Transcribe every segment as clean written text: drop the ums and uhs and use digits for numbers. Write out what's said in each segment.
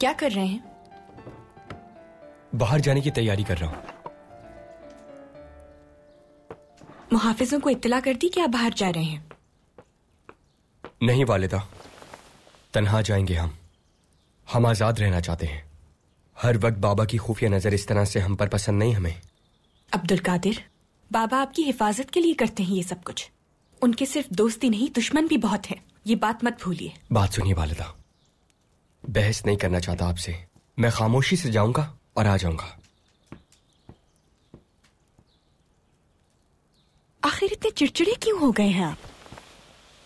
क्या कर रहे हैं? बाहर जाने की तैयारी कर रहा हूं। मुहाफिजों को इत्तला कर दी कि आप बाहर जा रहे हैं? नहीं वालिदा, तन्हा जाएंगे हम आजाद रहना चाहते हैं। हर वक्त बाबा की खुफिया नजर इस तरह से हम पर पसंद नहीं हमें। अब्दुल कादिर, बाबा आपकी हिफाजत के लिए करते हैं ये सब कुछ। उनके सिर्फ दोस्ती नहीं, दुश्मन भी बहुत है, ये बात मत भूलिए। बात सुनिए वालिदा, बहस नहीं करना चाहता आपसे। मैं खामोशी से जाऊंगा और आ जाऊंगा। आखिर इतने चिड़चिड़े क्यों हो गए हैं आप?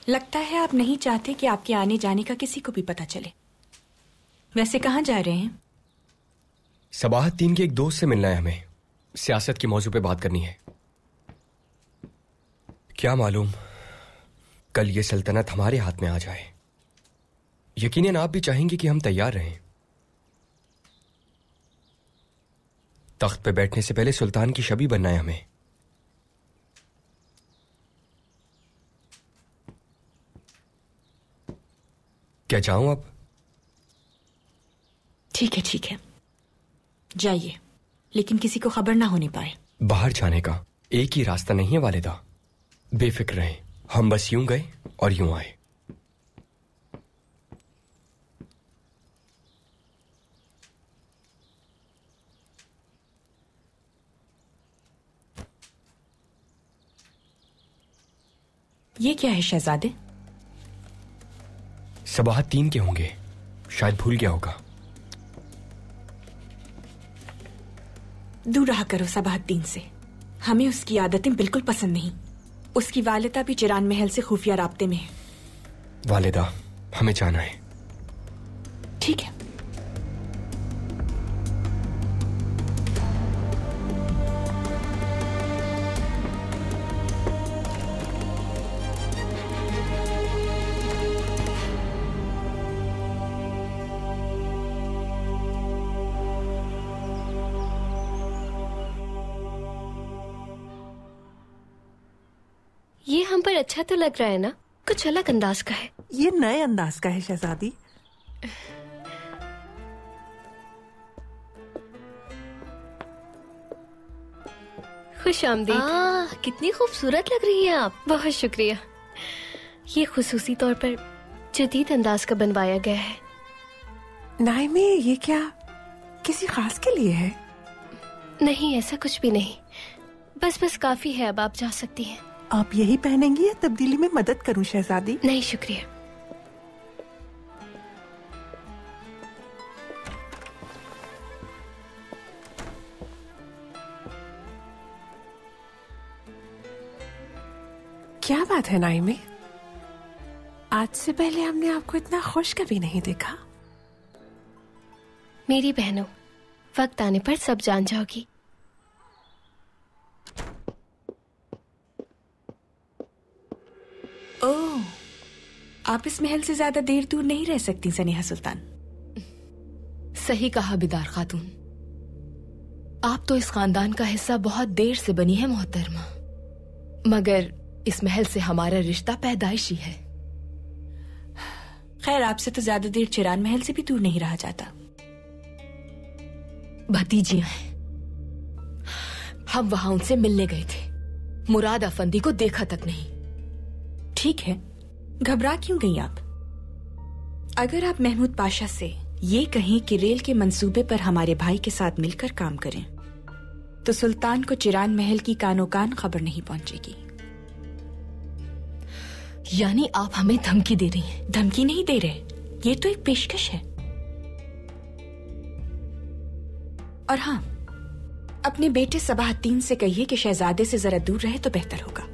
लगता है आप नहीं चाहते कि आपके आने जाने का किसी को भी पता चले। वैसे कहाँ जा रहे हैं? सबाहत-तीन के एक दोस्त से मिलना है हमें। सियासत के मौजू पे बात करनी है। क्या मालूम कल ये सल्तनत हमारे हाथ में आ जाए। यकीनन आप भी चाहेंगे कि हम तैयार रहें। तख्त पे बैठने से पहले सुल्तान की शबी बनना है हमें। क्या जाऊं अब? ठीक है, जाइए, लेकिन किसी को खबर ना होने पाए। बाहर जाने का एक ही रास्ता नहीं है वालिदा। बेफिक्र रहें, हम बस यूं गए और यूं आए। ये क्या है शहजादे? सबाहत-तीन के होंगे, शायद भूल गया होगा। दूर रहा करो सबाहत-तीन से। हमें उसकी आदतें बिल्कुल पसंद नहीं। उसकी वालिदा भी चिरान महल से खुफिया राब्ते में है। वालिदा, हमें जाना है। ठीक है। ये हम पर अच्छा तो लग रहा है ना? कुछ अलग अंदाज का है। ये नए अंदाज का है शहजादी। खुश आमदीद। कितनी खूबसूरत लग रही है आप। बहुत शुक्रिया। ये खुसूसी तौर पर जदीद अंदाज का बनवाया गया है। नाइमे, ये क्या किसी खास के लिए है? नहीं, ऐसा कुछ भी नहीं। बस काफी है, अब आप जा सकती हैं। आप यही पहनेंगी या तब्दीली में मदद करूं शहजादी? नहीं शुक्रिया। क्या बात है नाइमे, आज से पहले हमने आपको इतना खुश कभी नहीं देखा। मेरी बहनों, वक्त आने पर सब जान जाओगी। ओह, आप इस महल से ज्यादा देर दूर नहीं रह सकती सनेहा सुल्तान। सही कहा बिदार खातून। आप तो इस खानदान का हिस्सा बहुत देर से बनी है मोहतरमा, मगर इस महल से हमारा रिश्ता पैदाइशी है। खैर, आपसे तो ज्यादा देर चिरान महल से भी दूर नहीं रहा जाता। भतीजियां हैं, हम वहां उनसे मिलने गए थे। मुराद अफंदी को देखा तक नहीं। ठीक है, घबरा क्यों गई आप? अगर आप महमूद पाशा से ये कहें कि रेल के मंसूबे पर हमारे भाई के साथ मिलकर काम करें, तो सुल्तान को चिरान महल की कानो कान खबर नहीं पहुंचेगी। यानी आप हमें धमकी दे रही हैं? धमकी नहीं दे रहे, ये तो एक पेशकश है। और हाँ, अपने बेटे सबाहत-तीन से कहिए कि शहजादे से जरा दूर रहे तो बेहतर होगा।